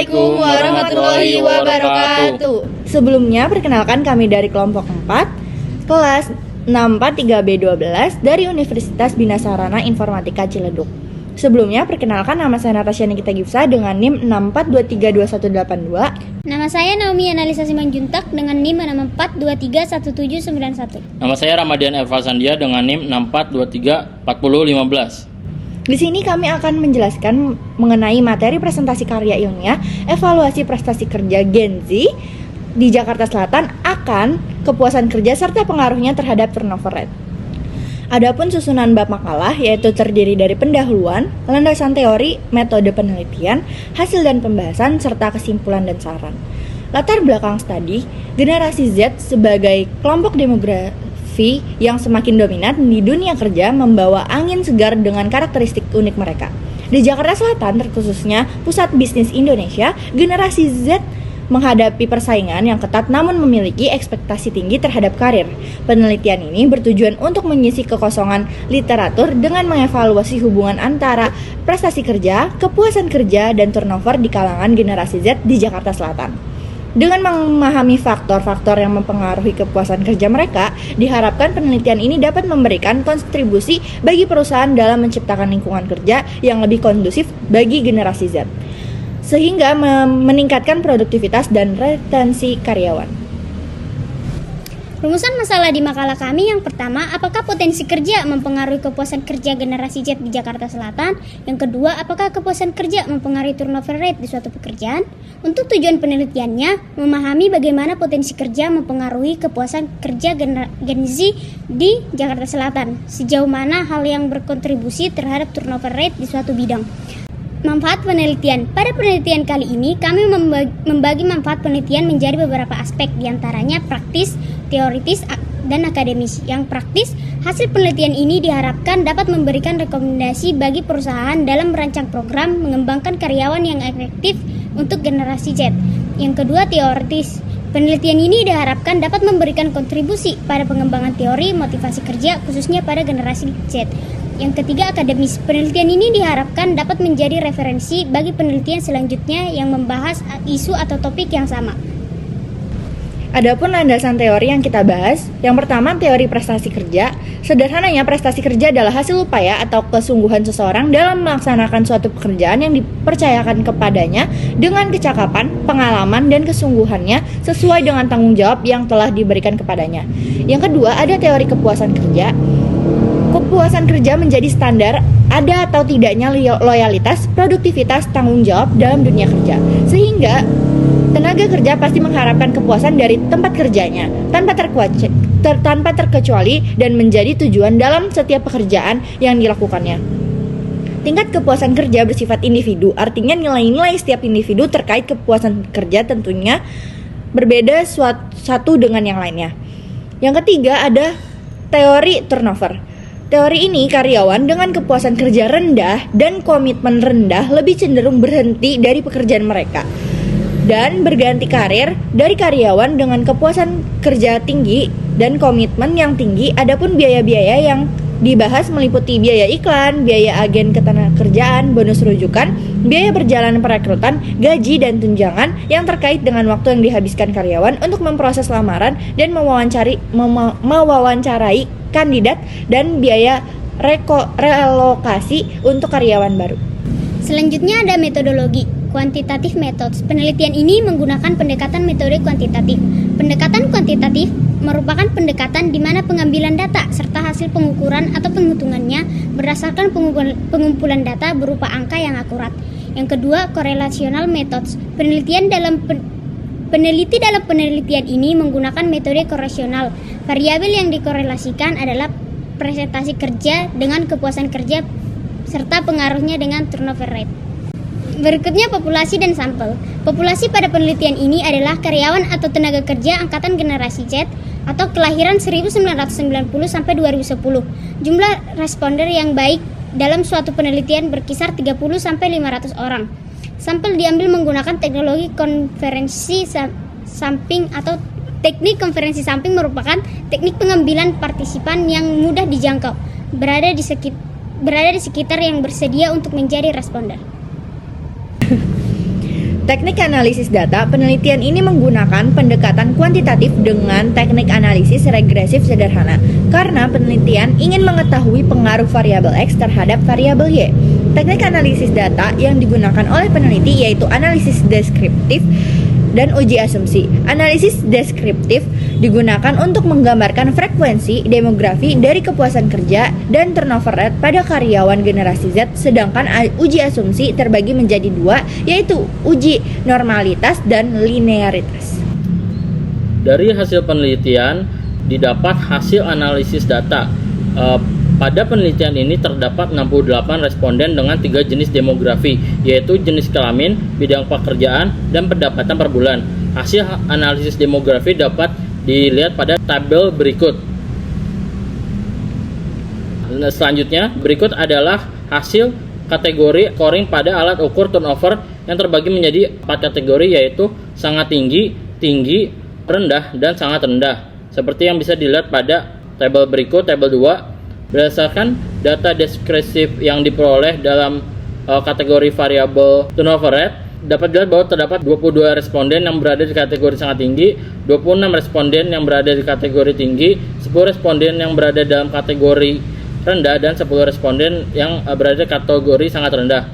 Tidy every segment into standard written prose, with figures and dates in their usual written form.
Assalamualaikum warahmatullahi wabarakatuh. Sebelumnya perkenalkan kami dari kelompok 4 kelas 643B12 dari Universitas Bina Sarana Informatika Ciledug. Sebelumnya perkenalkan nama saya Natasha Nikita Gifsa dengan NIM 64232182. Nama saya Naomi Analisa Simanjuntak dengan NIM 64231791. Nama saya Ramadian Erval Sandia dengan NIM 64234015. Di sini kami akan menjelaskan mengenai materi presentasi karya ilmiah evaluasi prestasi kerja Gen Z di Jakarta Selatan akan kepuasan kerja serta pengaruhnya terhadap turnover rate. Adapun susunan bab makalah yaitu terdiri dari pendahuluan, landasan teori, metode penelitian, hasil dan pembahasan, serta kesimpulan dan saran. Latar belakang studi, generasi Z sebagai kelompok demografi yang semakin dominan di dunia kerja membawa angin segar dengan karakteristik unik mereka. Di Jakarta Selatan, terkhususnya pusat bisnis Indonesia, generasi Z menghadapi persaingan yang ketat namun memiliki ekspektasi tinggi terhadap karir. Penelitian ini bertujuan untuk mengisi kekosongan literatur dengan mengevaluasi hubungan antara prestasi kerja, kepuasan kerja, dan turnover di kalangan generasi Z di Jakarta Selatan. Dengan memahami faktor-faktor yang mempengaruhi kepuasan kerja mereka, diharapkan penelitian ini dapat memberikan kontribusi bagi perusahaan dalam menciptakan lingkungan kerja yang lebih kondusif bagi generasi Z, sehingga meningkatkan produktivitas dan retensi karyawan. Rumusan masalah di makalah kami yang pertama, apakah potensi kerja mempengaruhi kepuasan kerja generasi Z di Jakarta Selatan? Yang kedua, apakah kepuasan kerja mempengaruhi turnover rate di suatu pekerjaan? Untuk tujuan penelitiannya, memahami bagaimana potensi kerja mempengaruhi kepuasan kerja Gen Z di Jakarta Selatan. Sejauh mana hal yang berkontribusi terhadap turnover rate di suatu bidang. Manfaat penelitian. Pada penelitian kali ini, kami membagi manfaat penelitian menjadi beberapa aspek, diantaranya praktis, teoritis, dan akademis. Yang praktis, hasil penelitian ini diharapkan dapat memberikan rekomendasi bagi perusahaan dalam merancang program mengembangkan karyawan yang efektif untuk generasi Z. Yang kedua, teoritis. Penelitian ini diharapkan dapat memberikan kontribusi pada pengembangan teori motivasi kerja khususnya pada generasi Z. Yang ketiga, akademis. Penelitian ini diharapkan dapat menjadi referensi bagi penelitian selanjutnya yang membahas isu atau topik yang sama. Adapun landasan teori yang kita bahas, yang pertama teori prestasi kerja. Sederhananya, prestasi kerja adalah hasil upaya atau kesungguhan seseorang dalam melaksanakan suatu pekerjaan yang dipercayakan kepadanya dengan kecakapan, pengalaman, dan kesungguhannya sesuai dengan tanggung jawab yang telah diberikan kepadanya. Yang kedua, ada teori kepuasan kerja. Kepuasan kerja menjadi standar ada atau tidaknya loyalitas, produktivitas, tanggung jawab dalam dunia kerja. Sehingga tenaga kerja pasti mengharapkan kepuasan dari tempat kerjanya tanpa terkecuali dan menjadi tujuan dalam setiap pekerjaan yang dilakukannya. Tingkat kepuasan kerja bersifat individu, artinya nilai-nilai setiap individu terkait kepuasan kerja tentunya berbeda satu dengan yang lainnya. Yang ketiga ada teori turnover. Teori ini, karyawan dengan kepuasan kerja rendah dan komitmen rendah lebih cenderung berhenti dari pekerjaan mereka dan berganti karir dari karyawan dengan kepuasan kerja tinggi dan komitmen yang tinggi. Adapun biaya-biaya yang dibahas meliputi biaya iklan, biaya agen ketenagakerjaan, bonus rujukan, biaya perjalanan perekrutan, gaji, dan tunjangan yang terkait dengan waktu yang dihabiskan karyawan untuk memproses lamaran dan mewawancarai kandidat, dan biaya relokasi untuk karyawan baru. Selanjutnya ada metodologi, quantitative methods. Penelitian ini menggunakan pendekatan metode kuantitatif. Pendekatan kuantitatif merupakan pendekatan di mana pengambilan data serta hasil pengukuran atau penghitungannya berdasarkan pengumpulan data berupa angka yang akurat. Yang kedua, correlational methods. Peneliti dalam penelitian ini menggunakan metode korelasional. Variabel yang dikorelasikan adalah prestasi kerja dengan kepuasan kerja serta pengaruhnya dengan turnover rate. Berikutnya, populasi dan sampel. Populasi pada penelitian ini adalah karyawan atau tenaga kerja angkatan generasi Z atau kelahiran 1990 sampai 2010. Jumlah responder yang baik dalam suatu penelitian berkisar 30 sampai 500 orang. Sampel diambil menggunakan teknologi konferensi samping atau teknik konferensi samping merupakan teknik pengambilan partisipan yang mudah dijangkau, berada di sekitar yang bersedia untuk menjadi responder. Teknik analisis data, penelitian ini menggunakan pendekatan kuantitatif dengan teknik analisis regresif sederhana karena penelitian ingin mengetahui pengaruh variabel X terhadap variabel Y. Teknik analisis data yang digunakan oleh peneliti yaitu analisis deskriptif dan uji asumsi. Analisis deskriptif digunakan untuk menggambarkan frekuensi demografi dari kepuasan kerja dan turnover rate pada karyawan generasi Z, sedangkan uji asumsi terbagi menjadi dua, yaitu uji normalitas dan linearitas. Dari hasil penelitian didapat hasil analisis data. Pada penelitian ini terdapat 68 responden dengan 3 jenis demografi, yaitu jenis kelamin, bidang pekerjaan, dan pendapatan per bulan. Hasil analisis demografi dapat dilihat pada tabel berikut. Selanjutnya, berikut adalah hasil kategori scoring pada alat ukur turnover yang terbagi menjadi 4 kategori, yaitu sangat tinggi, tinggi, rendah, dan sangat rendah. Seperti yang bisa dilihat pada tabel berikut, tabel 2. Berdasarkan data deskriptif yang diperoleh dalam kategori variabel turnover rate, dapat dilihat bahwa terdapat 22 responden yang berada di kategori sangat tinggi, 26 responden yang berada di kategori tinggi, 10 responden yang berada dalam kategori rendah, dan 10 responden yang berada di kategori sangat rendah.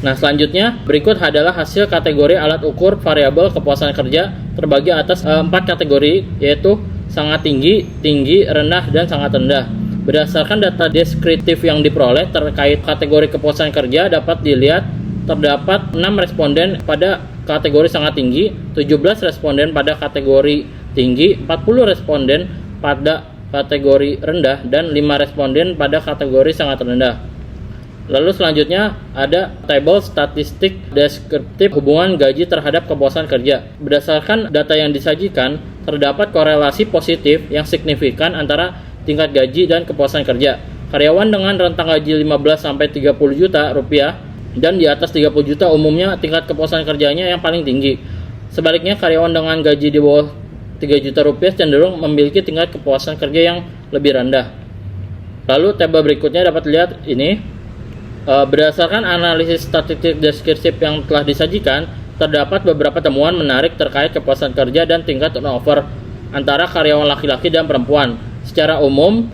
Nah, selanjutnya berikut adalah hasil kategori alat ukur variabel kepuasan kerja terbagi atas 4 kategori, yaitu sangat tinggi, tinggi, rendah, dan sangat rendah. Berdasarkan data deskriptif yang diperoleh terkait kategori kepuasan kerja, dapat dilihat terdapat 6 responden pada kategori sangat tinggi, 17 responden pada kategori tinggi, 40 responden pada kategori rendah, dan 5 responden pada kategori sangat rendah. Lalu selanjutnya ada tabel statistik deskriptif hubungan gaji terhadap kepuasan kerja. Berdasarkan data yang disajikan, terdapat korelasi positif yang signifikan antara tingkat gaji dan kepuasan kerja. Karyawan dengan rentang gaji 15-30 juta rupiah dan di atas 30 juta umumnya tingkat kepuasan kerjanya yang paling tinggi. Sebaliknya, karyawan dengan gaji di bawah 3 juta rupiah cenderung memiliki tingkat kepuasan kerja yang lebih rendah. Lalu tabel berikutnya dapat dilihat ini. Berdasarkan analisis statistik deskriptif yang telah disajikan, terdapat beberapa temuan menarik terkait kepuasan kerja dan tingkat turnover antara karyawan laki-laki dan perempuan. Secara umum,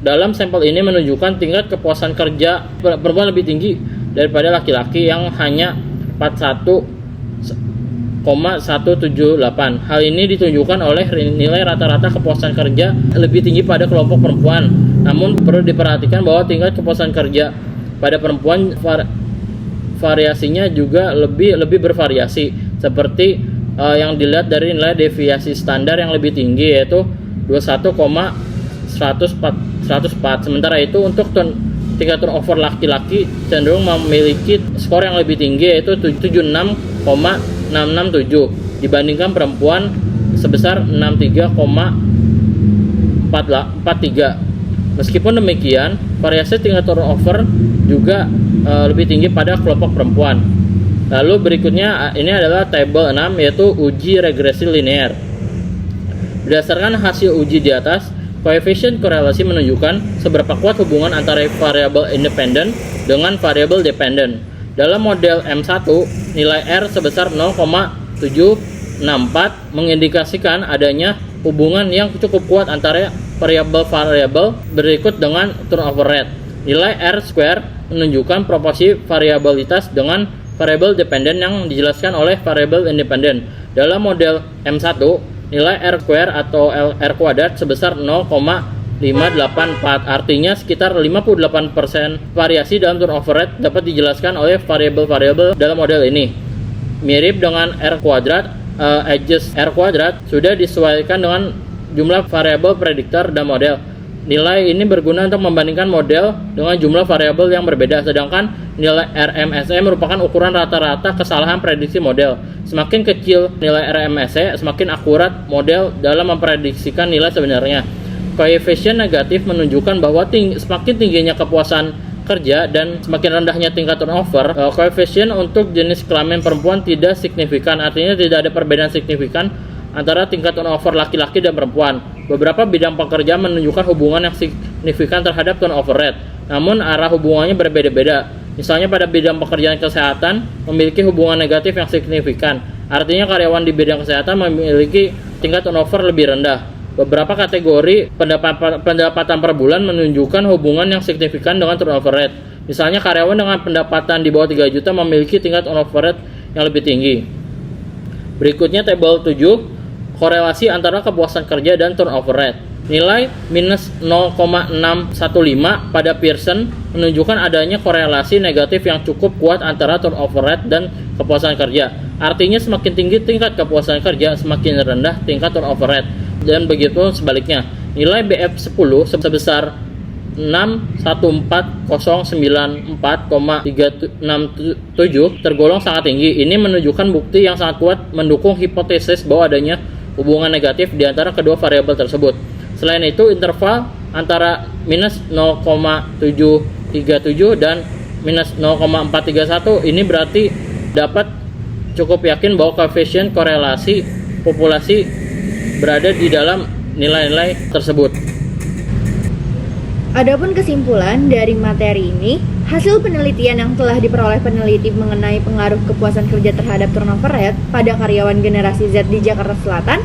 dalam sampel ini menunjukkan tingkat kepuasan kerja perempuan lebih tinggi daripada laki-laki yang hanya 41,178. Hal ini ditunjukkan oleh nilai rata-rata kepuasan kerja lebih tinggi pada kelompok perempuan. Namun perlu diperhatikan bahwa tingkat kepuasan kerja pada perempuan variasinya juga lebih bervariasi, seperti yang dilihat dari nilai deviasi standar yang lebih tinggi, yaitu 21,104. Sementara itu untuk tingkat turnover laki-laki cenderung memiliki skor yang lebih tinggi, yaitu 76,667 dibandingkan perempuan sebesar 63,43. Meskipun demikian, variasi tingkat turnover juga lebih tinggi pada kelompok perempuan. Lalu berikutnya ini adalah tabel 6, yaitu uji regresi linear. Berdasarkan hasil uji di atas, koefisien korelasi menunjukkan seberapa kuat hubungan antara variabel independen dengan variabel dependen. Dalam model M1, nilai R sebesar 0,764 mengindikasikan adanya hubungan yang cukup kuat antara variabel-variabel berikut dengan turnover rate. Nilai R square menunjukkan proporsi variabilitas dengan variabel dependen yang dijelaskan oleh variabel independen. Dalam model M1, nilai R square atau R kuadrat sebesar 0,584. Artinya sekitar 58% variasi dalam turnover rate dapat dijelaskan oleh variabel-variabel dalam model ini. Mirip dengan R kuadrat, edges R kuadrat sudah disesuaikan dengan jumlah variabel prediktor dan model. Nilai ini berguna untuk membandingkan model dengan jumlah variabel yang berbeda, sedangkan nilai RMSE merupakan ukuran rata-rata kesalahan prediksi model. Semakin kecil nilai RMSE, semakin akurat model dalam memprediksikan nilai sebenarnya. Koefisien negatif menunjukkan bahwa semakin tingginya kepuasan kerja dan semakin rendahnya tingkat turnover. Koefisien untuk jenis kelamin perempuan tidak signifikan, artinya tidak ada perbedaan signifikan antara tingkat turnover laki-laki dan perempuan. Beberapa bidang pekerjaan menunjukkan hubungan yang signifikan terhadap turnover rate, namun arah hubungannya berbeda-beda. Misalnya pada bidang pekerjaan kesehatan memiliki hubungan negatif yang signifikan. Artinya karyawan di bidang kesehatan memiliki tingkat turnover lebih rendah. Beberapa kategori pendapatan per bulan menunjukkan hubungan yang signifikan dengan turnover rate. Misalnya karyawan dengan pendapatan di bawah 3 juta memiliki tingkat turnover rate yang lebih tinggi. Berikutnya tabel 7, korelasi antara kepuasan kerja dan turnover rate. Nilai minus 0,615 pada Pearson menunjukkan adanya korelasi negatif yang cukup kuat antara turnover rate dan kepuasan kerja. Artinya semakin tinggi tingkat kepuasan kerja, semakin rendah tingkat turnover rate. Dan begitu sebaliknya. Nilai BF10 sebesar 614,094,367 tergolong sangat tinggi. Ini menunjukkan bukti yang sangat kuat mendukung hipotesis bahwa adanya hubungan negatif di antara kedua variabel tersebut. Selain itu, interval antara minus 0,737 dan minus 0,431 ini berarti dapat cukup yakin bahwa koefisien korelasi populasi berada di dalam nilai-nilai tersebut. Adapun kesimpulan dari materi ini, hasil penelitian yang telah diperoleh peneliti mengenai pengaruh kepuasan kerja terhadap turnover rate pada karyawan generasi Z di Jakarta Selatan,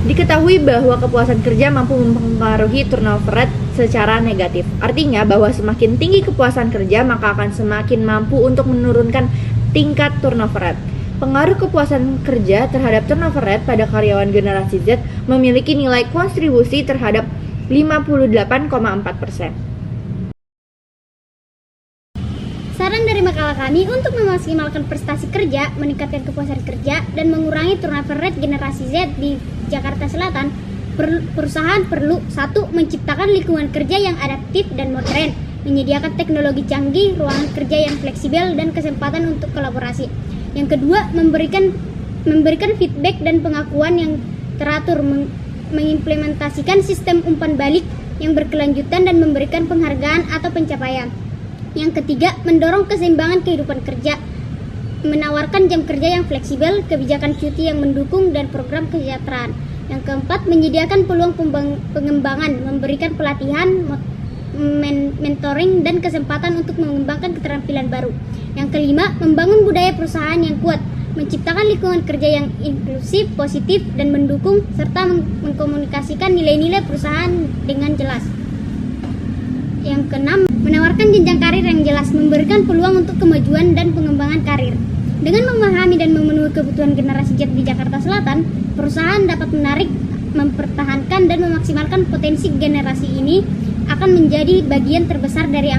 diketahui bahwa kepuasan kerja mampu mempengaruhi turnover rate secara negatif. Artinya bahwa semakin tinggi kepuasan kerja, maka akan semakin mampu untuk menurunkan tingkat turnover rate. Pengaruh kepuasan kerja terhadap turnover rate pada karyawan generasi Z memiliki nilai kontribusi terhadap 58,4%. Saran dari makalah kami untuk memaksimalkan prestasi kerja, meningkatkan kepuasan kerja, dan mengurangi turnover rate generasi Z di Jakarta Selatan, perusahaan perlu 1. Menciptakan lingkungan kerja yang adaptif dan modern, menyediakan teknologi canggih, ruangan kerja yang fleksibel, dan kesempatan untuk kolaborasi. Yang kedua, memberikan feedback dan pengakuan yang teratur, mengimplementasikan sistem umpan balik yang berkelanjutan dan memberikan penghargaan atau pencapaian. Yang ketiga, mendorong keseimbangan kehidupan kerja, menawarkan jam kerja yang fleksibel, kebijakan cuti yang mendukung, dan program kesejahteraan. Yang keempat, menyediakan peluang pengembangan, memberikan pelatihan, mentoring, dan kesempatan untuk mengembangkan keterampilan baru. Yang kelima, membangun budaya perusahaan yang kuat, menciptakan lingkungan kerja yang inklusif, positif, dan mendukung, serta mengkomunikasikan nilai-nilai perusahaan dengan jelas. Yang keenam, menawarkan jenjang karir yang jelas, memberikan peluang untuk kemajuan dan pengembangan karir. Dengan memahami dan memenuhi kebutuhan generasi Z di Jakarta Selatan, perusahaan dapat menarik, mempertahankan, dan memaksimalkan potensi generasi ini akan menjadi bagian terbesar dari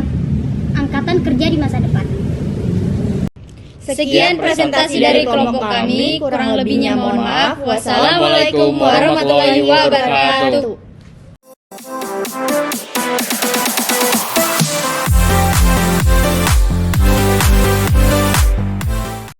angkatan kerja di masa depan. Sekian presentasi dari kelompok kami, kurang lebihnya mohon maaf. Wassalamualaikum warahmatullahi wabarakatuh.